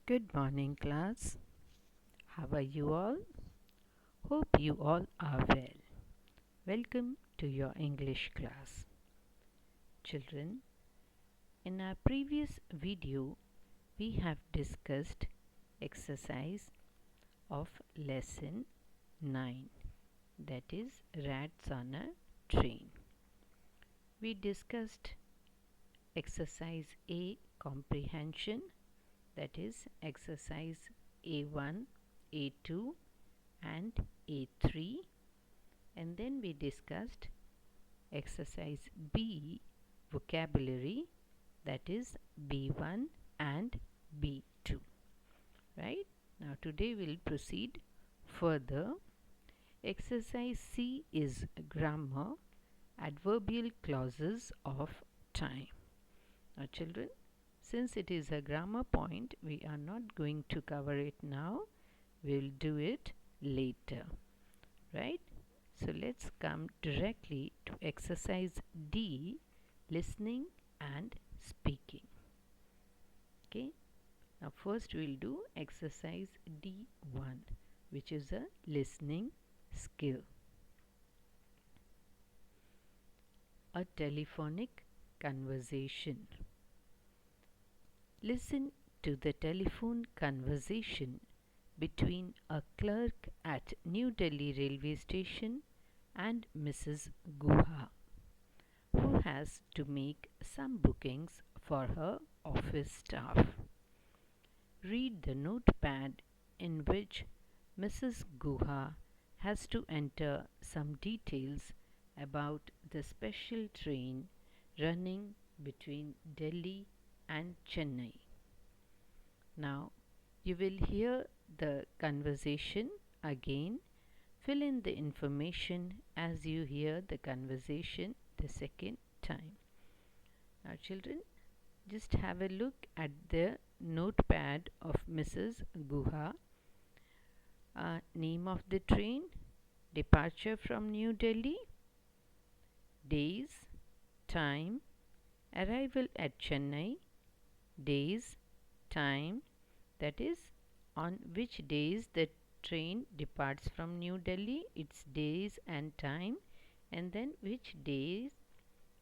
Good morning, class. How are you all? Hope you all are well. Welcome to your English class. Children, in our previous video, we have discussed exercise of lesson 9, that is Rats on a Train. We discussed exercise A, comprehension, that is exercise A1, A2 and A3, and then we discussed exercise B, vocabulary, that is B1 and B2. Right? Now today we'll proceed further. Exercise C is grammar, adverbial clauses of time. Now children, since it is a grammar point, we are not going to cover it now. We'll do it later. Right? So let's come directly to exercise D, listening and speaking. Okay. Now first we'll do exercise D1, which is a listening skill. A telephonic conversation. Listen to the telephone conversation between a clerk at New Delhi railway station and Mrs. Guha, who has to make some bookings for her office staff. Read the notepad in which Mrs. Guha has to enter some details about the special train running between Delhi and Chennai. Now, you will hear the conversation again. Fill in the information as you hear the conversation the second time. Now, children, just have a look at the notepad of Mrs. Guha. Name of the train, departure from New Delhi, days, time, arrival at Chennai, days, time, that is on which days the train departs from New Delhi, its days and time, and then which days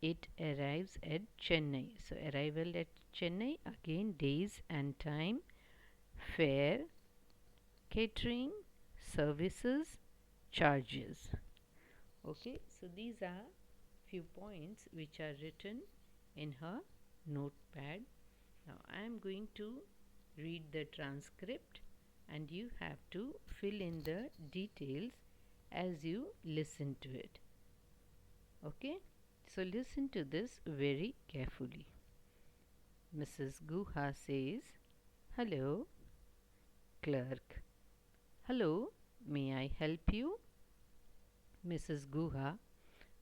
it arrives at Chennai. So arrival at Chennai, again days and time, fare, catering, services, charges. Okay, so these are few points which are written in her notepad. Now I am going to read the transcript and you have to fill in the details as you listen to it. Okay, so listen to this very carefully. Mrs. Guha says, "Hello." Clerk, "Hello, may I help you?" Mrs. Guha,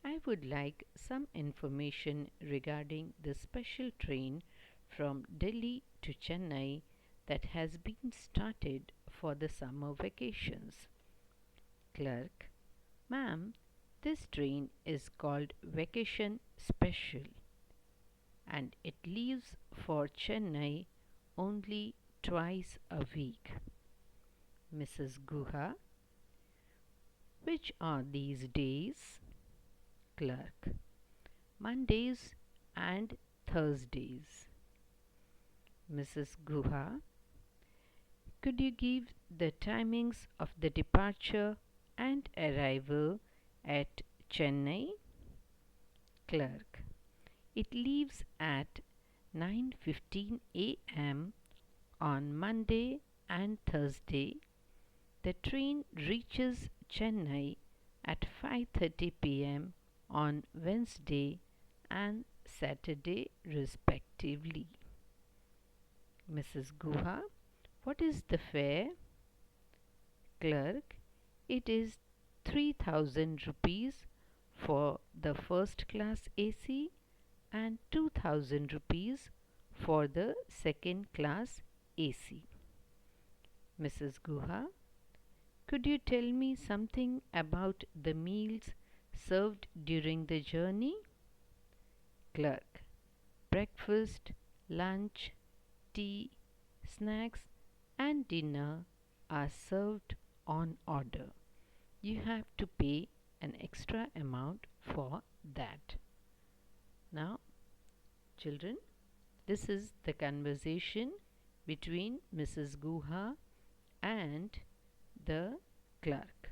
"I would like some information regarding the special train from Delhi to Chennai that has been started for the summer vacations." Clerk, "Ma'am, this train is called Vacation Special and it leaves for Chennai only twice a week." Mrs. Guha, "Which are these days?" Clerk, "Mondays and Thursdays." Mrs. Guha, "Could you give the timings of the departure and arrival at Chennai?" Clerk, "It leaves at 9:15 a.m. on Monday and Thursday. The train reaches Chennai at 5:30 p.m. on Wednesday and Saturday respectively." Mrs. Guha, "What is the fare?" Clerk, "It is 3,000 rupees for the first class AC and 2,000 rupees for the second class AC." Mrs. Guha, "Could you tell me something about the meals served during the journey?" Clerk, "Breakfast, lunch, tea, snacks and dinner are served on order. You have to pay an extra amount for that. Now, children, this is the conversation between Mrs. Guha and the clerk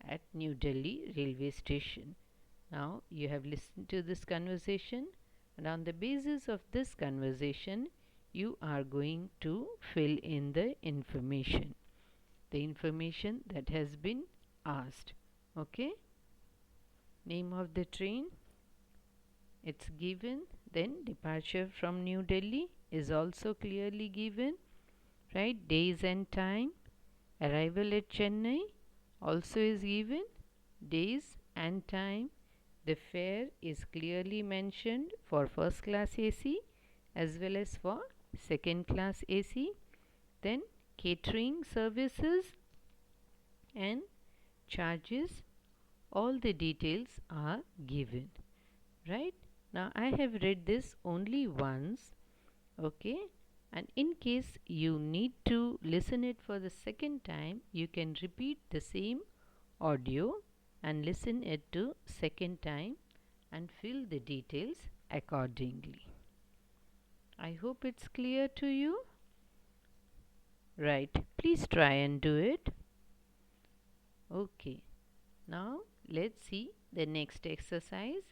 at New Delhi railway station. Now, you have listened to this conversation, and on the basis of this conversation, you are going to fill in the information that has been asked. Okay? Name of the train, it's given. Then departure from New Delhi is also clearly given, right? Days and time. Arrival at Chennai also is given, days and time. The fare is clearly mentioned for first class AC as well as for second class AC. Then catering services and charges, all the details are given, right? Now I have read this only once, okay, and in case you need to listen it for the second time, you can repeat the same audio and listen it to second time and fill the details accordingly. I hope it's clear to you. Right, please try and do it. Okay, now let's see the next exercise,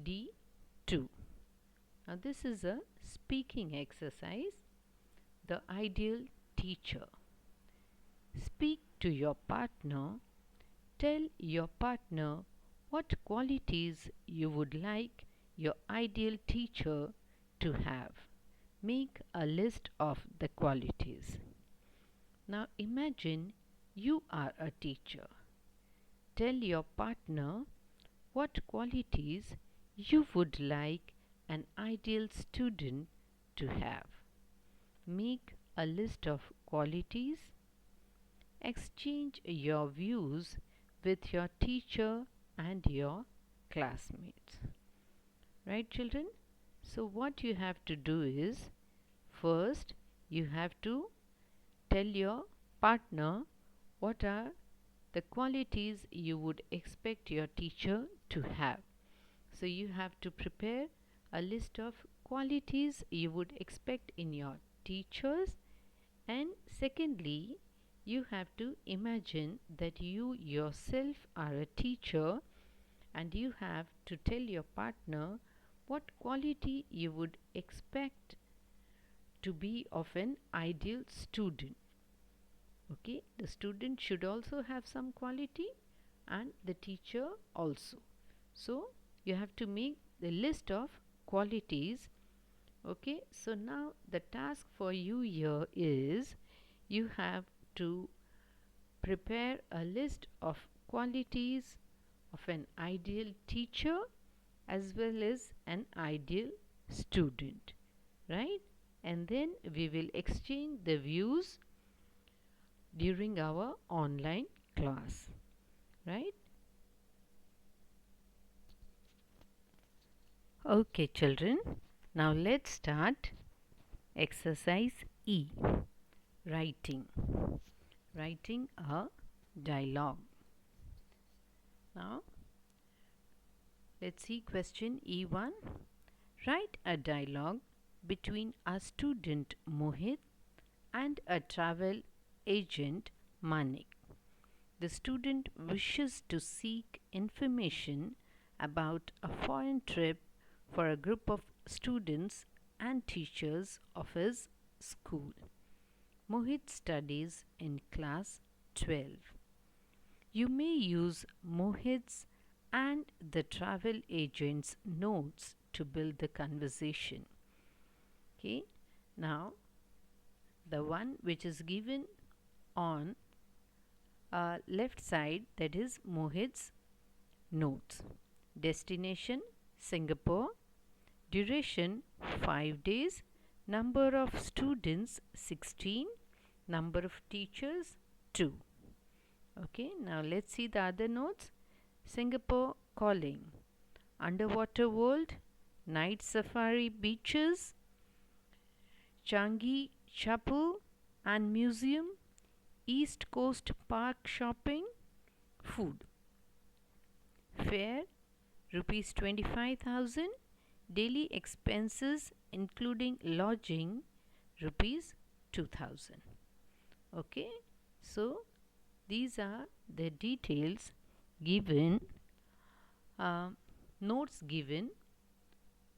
D2. Now this is a speaking exercise. The ideal teacher. Speak to your partner. Tell your partner what qualities you would like your ideal teacher to have. Make a list of the qualities. Now imagine you are a teacher. Tell your partner what qualities you would like an ideal student to have. Make a list of qualities. Exchange your views with your teacher and your classmates. Right, children? So, what you have to do is, first, you have to tell your partner what are the qualities you would expect your teacher to have. So, you have to prepare a list of qualities you would expect in your teachers, and secondly, you have to imagine that you yourself are a teacher and you have to tell your partner what quality you would expect to be of an ideal student. Okay, the student should also have some quality and the teacher also. So, you have to make the list of qualities. Okay, so now the task for you here is you have to prepare a list of qualities of an ideal teacher as well as an ideal student, right? And then we will exchange the views during our online class, right? Okay, children, now let's start exercise E, writing. Writing a dialogue. Now, let's see question E1. Write a dialogue between a student Mohit and a travel agent Manik. The student wishes to seek information about a foreign trip for a group of students and teachers of his school. Mohit studies in class 12. You may use Mohit's and the travel agent's notes to build the conversation. Okay, now the one which is given on left side, that is Mohit's notes. Destination Singapore. Duration 5 days. Number of students 16. Number of teachers 2. Okay, now let's see the other notes. Singapore calling. Underwater world. Night safari beaches. Changi Chapel and Museum, East Coast Park shopping, food. Fare rupees 25,000, daily expenses including lodging rupees 2,000. Okay, so these are the details given, uh, notes given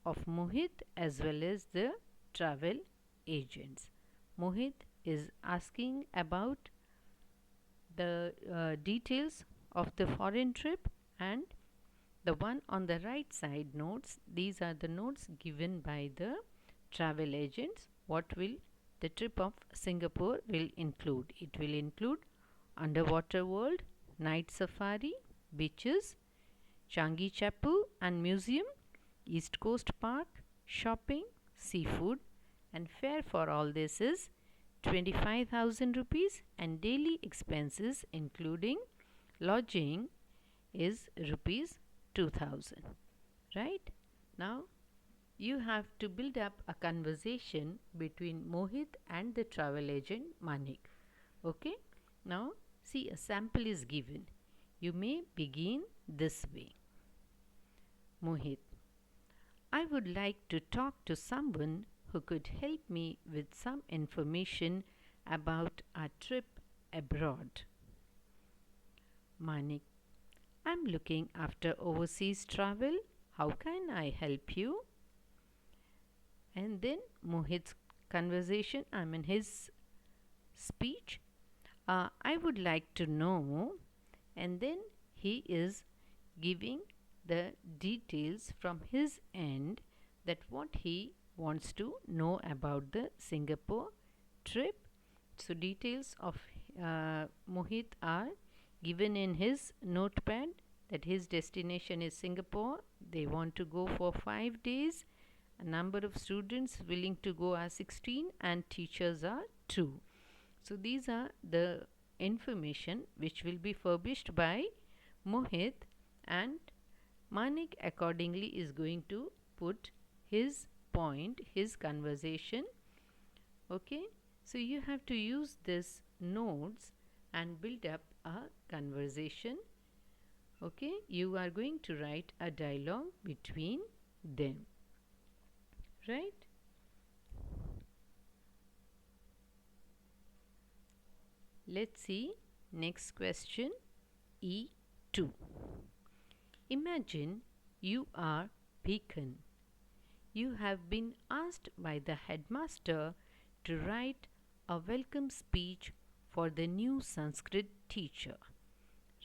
of Mohit as well as the travel agents. Mohit is asking about the details of the foreign trip, and the one on the right side notes, these are the notes given by the travel agents. What will the trip of Singapore will include? It will include underwater world, night safari, beaches, Changi Chapel and Museum, East Coast Park, shopping, seafood, and fare for all this is 25,000 rupees, and daily expenses including lodging is rupees 2,000. Right? Now you have to build up a conversation between Mohit and the travel agent Manik. Okay? Now see, a sample is given. You may begin this way. Mohit: I would like to talk to someone who could help me with some information about our trip abroad. Manik: I'm looking after overseas travel. How can I help you? And then Mohit's conversation, his speech. I would like to know, and then he is giving the details from his end, that what he wants to know about the Singapore trip. So details of Mohit are given in his notepad, that his destination is Singapore. They want to go for 5 days. A number of students willing to go are 16 and teachers are 2. So these are the information which will be furbished by Mohit, and Manik accordingly is going to put his point, his conversation. Okay, so you have to use this notes and build up a conversation. Okay, you are going to write a dialogue between them. Right? Let's see next question, E2. Imagine you are Beacon. You have been asked by the headmaster to write a welcome speech for the new Sanskrit teacher.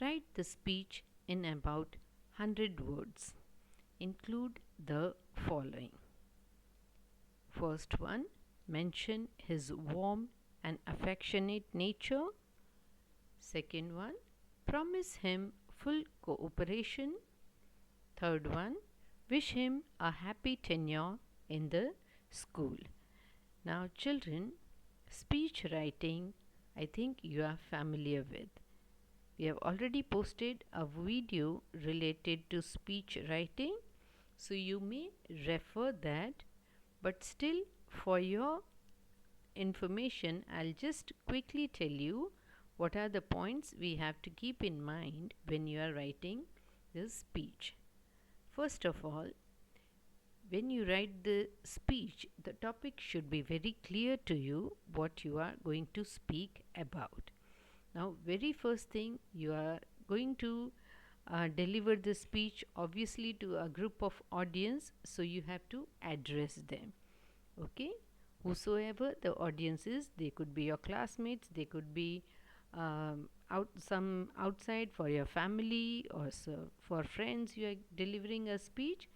Write the speech in about 100 words. Include the following. First one, mention his warm and affectionate nature. Second one, promise him full cooperation. Third one, wish him a happy tenure in the school. Now children, speech writing, I think you are familiar with. We have already posted a video related to speech writing, so you may refer that, but still for your information I'll just quickly tell you what are the points we have to keep in mind when you are writing this speech. First of all, when you write the speech, the topic should be very clear to you what you are going to speak about. Now, very first thing, you are going to deliver the speech obviously to a group of audience, so you have to address them. Okay, whosoever the audience is, they could be your classmates, they could be some outside, for your family, or so for friends you are delivering a speech.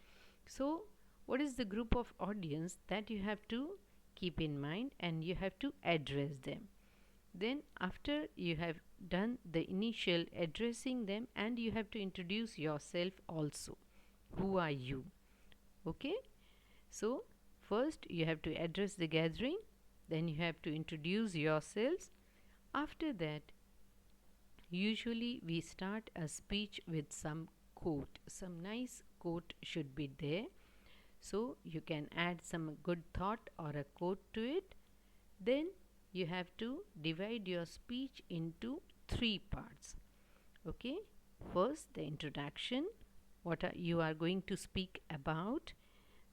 So what is the group of audience that you have to keep in mind, and you have to address them. Then after you have done the initial addressing them, and you have to introduce yourself also. Who are you? Okay, so first you have to address the gathering, then you have to introduce yourselves. After that, usually we start a speech with some quote. Some nice quote should be there, so you can add some good thought or a quote to it. Then you have to divide your speech into 3 parts. Okay, first the introduction, you are going to speak about,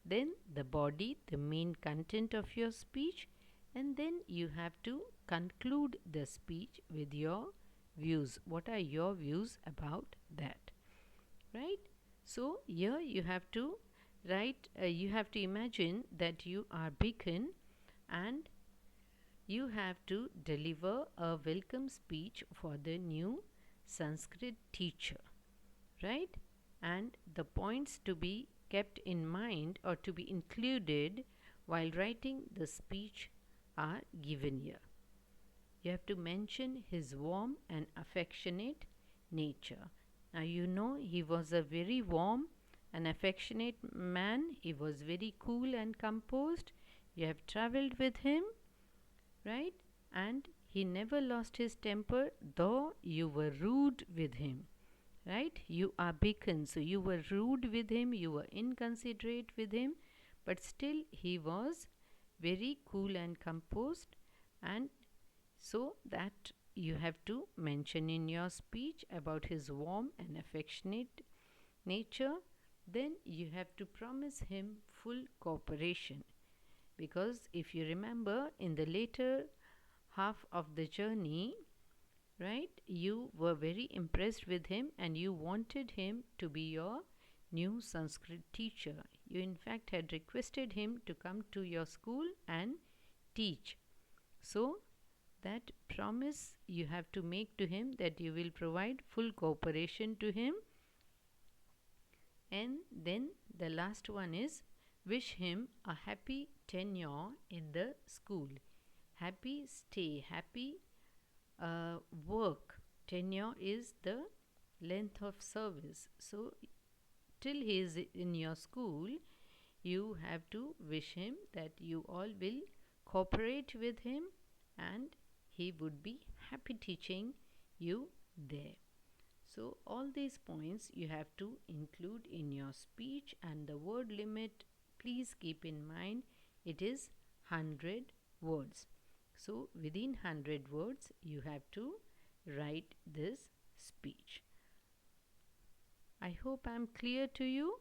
then the body, the main content of your speech, and then you have to conclude the speech with your views. What are your views about that? Right? So here you have to write, you have to imagine that you are Bacon and you have to deliver a welcome speech for the new Sanskrit teacher, right? And the points to be kept in mind or to be included while writing the speech are given here. You have to mention his warm and affectionate nature. Now you know he was a very warm and affectionate man. He was very cool and composed. You have traveled with him, right? And he never lost his temper, though you were rude with him, right? You are Bacon, so you were rude with him, you were inconsiderate with him, but still he was very cool and composed, and so that you have to mention in your speech about his warm and affectionate nature. Then you have to promise him full cooperation, because if you remember, in the later half of the journey, right, you were very impressed with him and you wanted him to be your new Sanskrit teacher. You in fact had requested him to come to your school and teach. So that promise you have to make to him, that you will provide full cooperation to him. And then the last one is, wish him a happy tenure in the school. Happy stay, happy work. Tenure is the length of service. So till he is in your school, you have to wish him that you all will cooperate with him and he would be happy teaching you there. So all these points you have to include in your speech, and the word limit, please keep in mind, it is 100 words. So within 100 words you have to write this speech. I hope I am clear to you.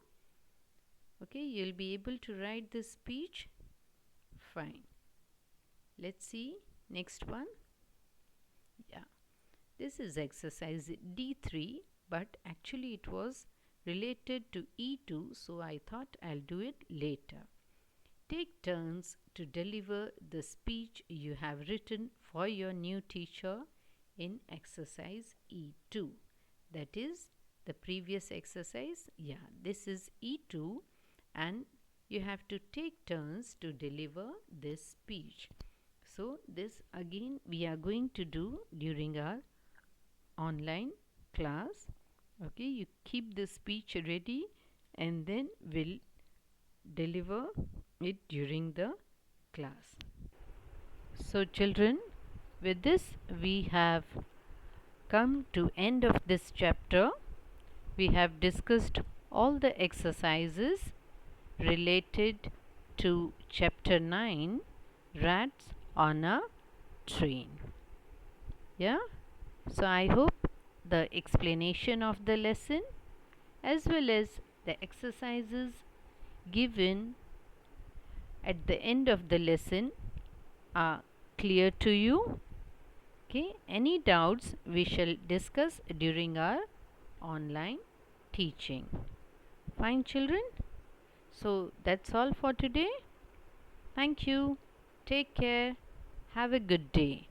Okay, you'll be able to write this speech. Fine. Let's see next one. Yeah, this is exercise D3, but actually it was related to E2, so I thought I'll do it later. Take turns to deliver the speech you have written for your new teacher in exercise E2. That is the previous exercise. Yeah, this is E2, and you have to take turns to deliver this speech. So this again we are going to do during our online class. Okay, you keep the speech ready and then we'll deliver it during the class. So children, with this we have come to end of this chapter. We have discussed all the exercises related to chapter 9, rats on a train. Yeah, so I hope the explanation of the lesson as well as the exercises given at the end of the lesson are clear to you. Okay, any doubts we shall discuss during our online teaching. Fine children, so that's all for today. Thank you. Take care. Have a good day.